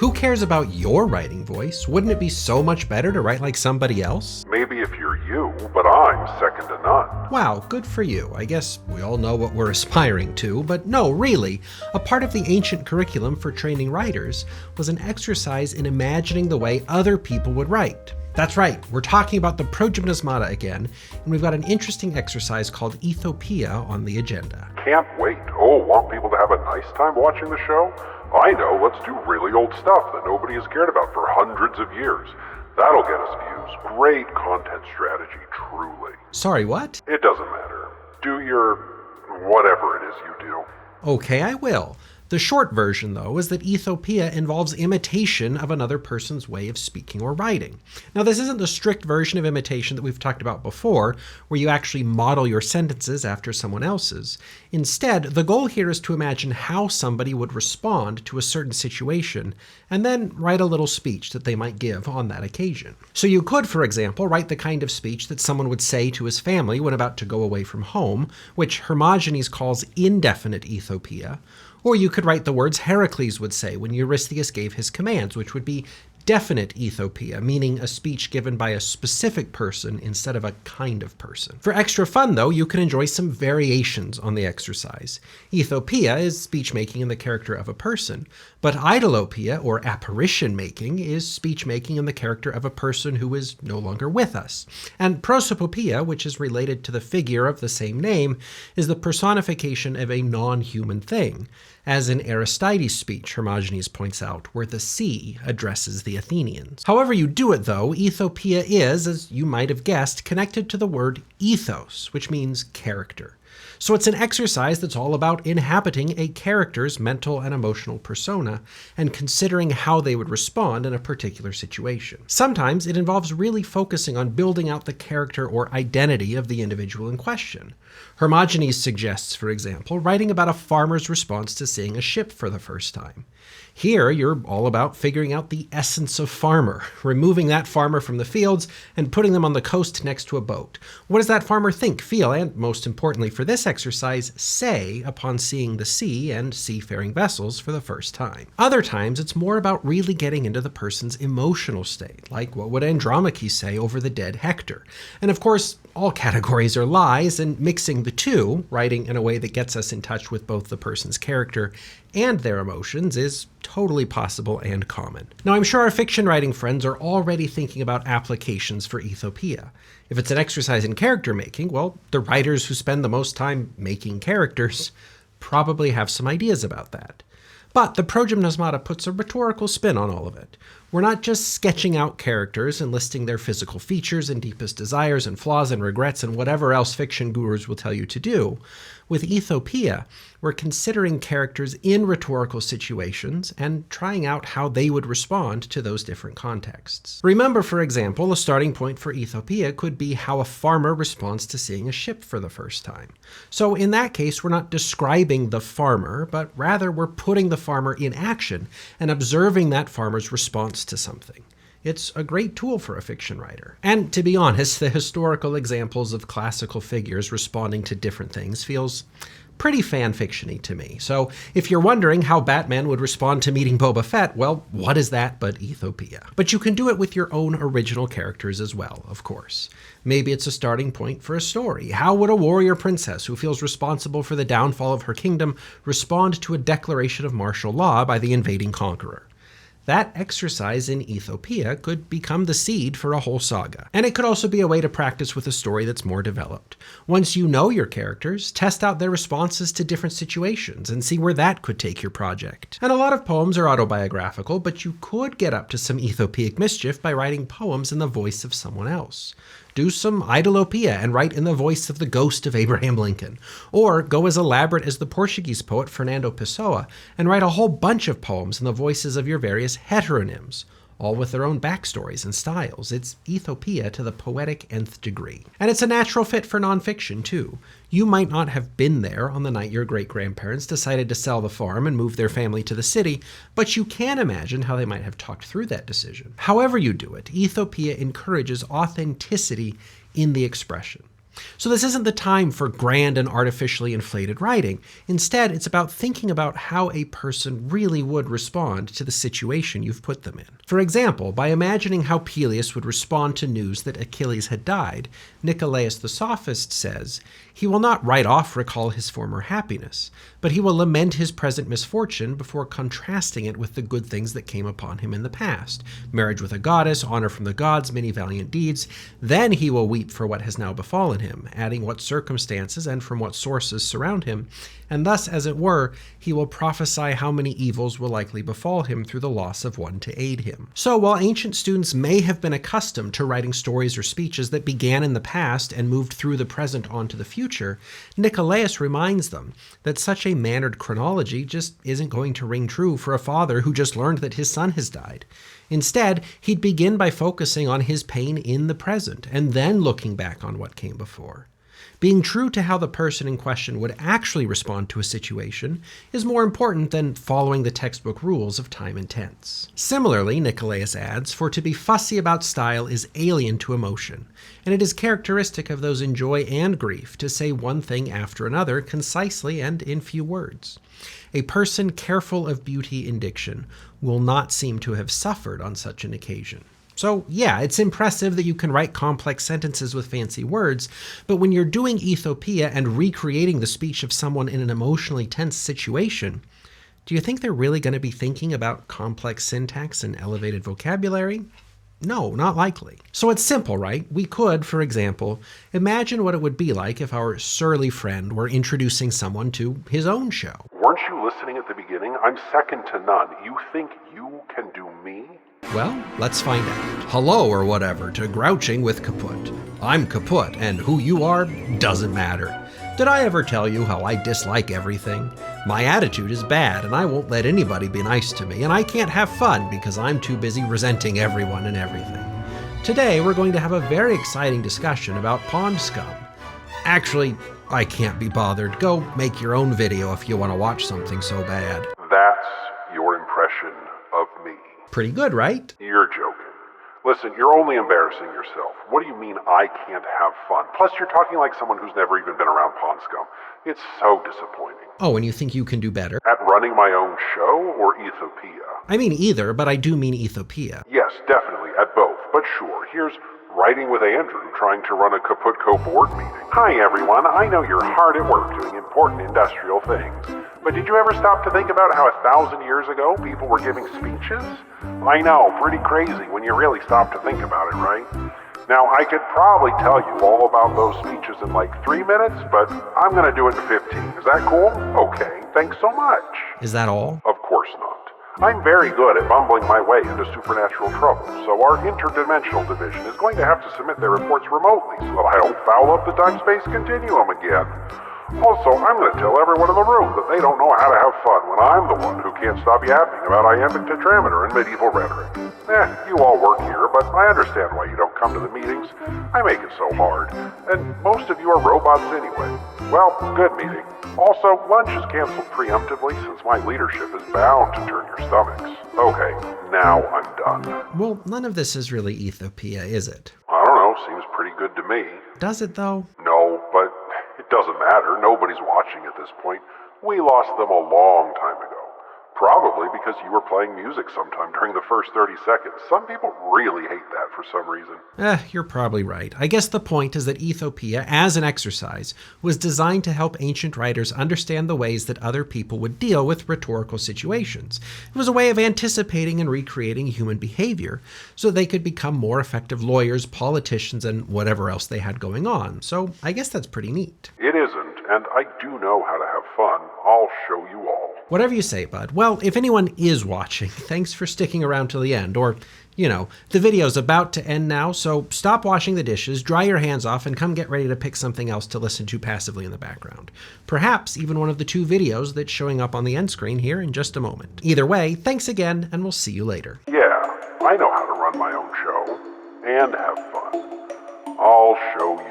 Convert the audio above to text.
Who cares about your writing voice? Wouldn't it be so much better to write like somebody else? Maybe if you're you, but I'm second to none. Wow, good for you. I guess we all know what we're aspiring to, but no, really. A part of the ancient curriculum for training writers was an exercise in imagining the way other people would write. That's right, we're talking about the progymnasmata again, and we've got an interesting exercise called Ethopoeia on the agenda. Can't wait. Oh, want people to have a nice time watching the show? I know, let's do really old stuff that nobody has cared about for hundreds of years. That'll get us views. Great content strategy, truly. Sorry, what? It doesn't matter. Do your whatever it is you do. Okay, I will. The short version, though, is that Ethopoeia involves imitation of another person's way of speaking or writing. Now, this isn't the strict version of imitation that we've talked about before, where you actually model your sentences after someone else's. Instead, the goal here is to imagine how somebody would respond to a certain situation, and then write a little speech that they might give on that occasion. So you could, for example, write the kind of speech that someone would say to his family when about to go away from home, which Hermogenes calls indefinite Ethopoeia. Or you could write the words Heracles would say when Eurystheus gave his commands, which would be definite Ethopoeia, meaning a speech given by a specific person instead of a kind of person. For extra fun, though, you can enjoy some variations on the exercise. Ethopoeia is speech making in the character of a person, but Idolopoeia, or apparition making, is speech making in the character of a person who is no longer with us. And Prosopopoeia, which is related to the figure of the same name, is the personification of a non-human thing, as in Aristides' speech, Hermogenes points out, where the sea addresses the Athenians. However you do it, though, Ethopoeia is, as you might have guessed, connected to the word ethos, which means character. So it's an exercise that's all about inhabiting a character's mental and emotional persona and considering how they would respond in a particular situation. Sometimes it involves really focusing on building out the character or identity of the individual in question. Hermogenes suggests, for example, writing about a farmer's response to seeing a ship for the first time. Here, you're all about figuring out the essence of farmer, removing that farmer from the fields and putting them on the coast next to a boat. What does that farmer think, feel, and most importantly for this exercise, say upon seeing the sea and seafaring vessels for the first time? Other times, it's more about really getting into the person's emotional state, like what would Andromache say over the dead Hector? And of course, all categories are lies, and mixing the two, writing in a way that gets us in touch with both the person's character and their emotions, is totally possible and common. Now, I'm sure our fiction writing friends are already thinking about applications for Ethopoeia. If it's an exercise in character making, well, the writers who spend the most time making characters probably have some ideas about that. But the progymnasmata puts a rhetorical spin on all of it. We're not just sketching out characters and listing their physical features and deepest desires and flaws and regrets and whatever else fiction gurus will tell you to do. With Ethopoeia, we're considering characters in rhetorical situations and trying out how they would respond to those different contexts. Remember, for example, a starting point for Ethopoeia could be how a farmer responds to seeing a ship for the first time. So in that case, we're not describing the farmer, but rather we're putting the farmer in action and observing that farmer's response to something. It's a great tool for a fiction writer. And to be honest, the historical examples of classical figures responding to different things feels pretty fan-fiction-y to me. So if you're wondering how Batman would respond to meeting Boba Fett, well, what is that but Ethopoeia? But you can do it with your own original characters as well, of course. Maybe it's a starting point for a story. How would a warrior princess who feels responsible for the downfall of her kingdom respond to a declaration of martial law by the invading conqueror? That exercise in Ethopoeia could become the seed for a whole saga. And it could also be a way to practice with a story that's more developed. Once you know your characters, test out their responses to different situations and see where that could take your project. And a lot of poems are autobiographical, but you could get up to some Ethopoeic mischief by writing poems in the voice of someone else. Do some Idolopoeia and write in the voice of the ghost of Abraham Lincoln. Or go as elaborate as the Portuguese poet Fernando Pessoa and write a whole bunch of poems in the voices of your various heteronyms, all with their own backstories and styles. It's Ethopoeia to the poetic nth degree. And it's a natural fit for nonfiction, too. You might not have been there on the night your great-grandparents decided to sell the farm and move their family to the city, but you can imagine how they might have talked through that decision. However you do it, Ethopoeia encourages authenticity in the expression. So this isn't the time for grand and artificially inflated writing. Instead, it's about thinking about how a person really would respond to the situation you've put them in. For example, by imagining how Peleus would respond to news that Achilles had died, Nicolaus the Sophist says, "He will not right off recall his former happiness, but he will lament his present misfortune before contrasting it with the good things that came upon him in the past, marriage with a goddess, honor from the gods, many valiant deeds. Then he will weep for what has now befallen him, adding what circumstances and from what sources surround him, and thus, as it were, he will prophesy how many evils will likely befall him through the loss of one to aid him." So while ancient students may have been accustomed to writing stories or speeches that began in the past and moved through the present onto the future, Nicolaus reminds them that such a mannered chronology just isn't going to ring true for a father who just learned that his son has died. Instead, he'd begin by focusing on his pain in the present and then looking back on what came before. Being true to how the person in question would actually respond to a situation is more important than following the textbook rules of time and tense. Similarly, Nicolaus adds, "For to be fussy about style is alien to emotion, and it is characteristic of those in joy and grief to say one thing after another concisely and in few words. A person careful of beauty in diction will not seem to have suffered on such an occasion." So yeah, it's impressive that you can write complex sentences with fancy words, but when you're doing Ethopoeia and recreating the speech of someone in an emotionally tense situation, do you think they're really going to be thinking about complex syntax and elevated vocabulary? No, not likely. So it's simple, right? We could, for example, imagine what it would be like if our surly friend were introducing someone to his own show. Weren't you listening at the beginning? I'm second to none. You think you can do me? Well, let's find out. Hello or whatever to Grouching with Kaput. I'm Kaput, and who you are doesn't matter. Did I ever tell you how I dislike everything? My attitude is bad, and I won't let anybody be nice to me, and I can't have fun because I'm too busy resenting everyone and everything. Today, we're going to have a very exciting discussion about pond scum. Actually, I can't be bothered. Go make your own video if you want to watch something so bad. That's your impression of me. Pretty good, right? You're joking. Listen, you're only embarrassing yourself. What do you mean I can't have fun? Plus, you're talking like someone who's never even been around pond scum. It's so disappointing. Oh, and you think you can do better? At running my own show or Ethopia? I mean either, but I do mean Ethopoeia. Yes, definitely, at both. But sure, here's Writing with Andrew trying to run a Kaputco board meeting. Hi everyone, I know you're hard at work doing important industrial things, but did you ever stop to think about how 1,000 years ago people were giving speeches? I know, pretty crazy when you really stop to think about it, right? Now, I could probably tell you all about those speeches in like 3 minutes, but I'm gonna do it in 15. Is that cool? Okay, thanks so much. Is that all? Of course not. I'm very good at bumbling my way into supernatural trouble, so our interdimensional division is going to have to submit their reports remotely so that I don't foul up the time-space continuum again. Also, I'm going to tell everyone in the room that they don't know how to have fun when I'm the one who can't stop yapping about iambic tetrameter and medieval rhetoric. You all work here, but I understand why you don't come to the meetings. I make it so hard, and most of you are robots anyway. Well, good meeting. Also, lunch is canceled preemptively since my leadership is bound to turn your stomachs. Okay, now I'm done. Well, none of this is really Ethopoeia, is it? I don't know, seems pretty good to me. Does it, though? No, but it doesn't matter. Nobody's watching at this point. We lost them a long time ago. Probably because you were playing music sometime during the first 30 seconds. Some people really hate that for some reason. You're probably right. I guess the point is that Ethopoeia, as an exercise, was designed to help ancient writers understand the ways that other people would deal with rhetorical situations. It was a way of anticipating and recreating human behavior so they could become more effective lawyers, politicians, and whatever else they had going on. So I guess that's pretty neat. It isn't, and I do know how to have fun. I'll show you all. Whatever you say, bud. Well, if anyone is watching, thanks for sticking around till the end. Or, the video's about to end now, so stop washing the dishes, dry your hands off, and come get ready to pick something else to listen to passively in the background. Perhaps even one of the 2 videos that's showing up on the end screen here in just a moment. Either way, thanks again, and we'll see you later. Yeah, I know how to run my own show and have fun. I'll show you.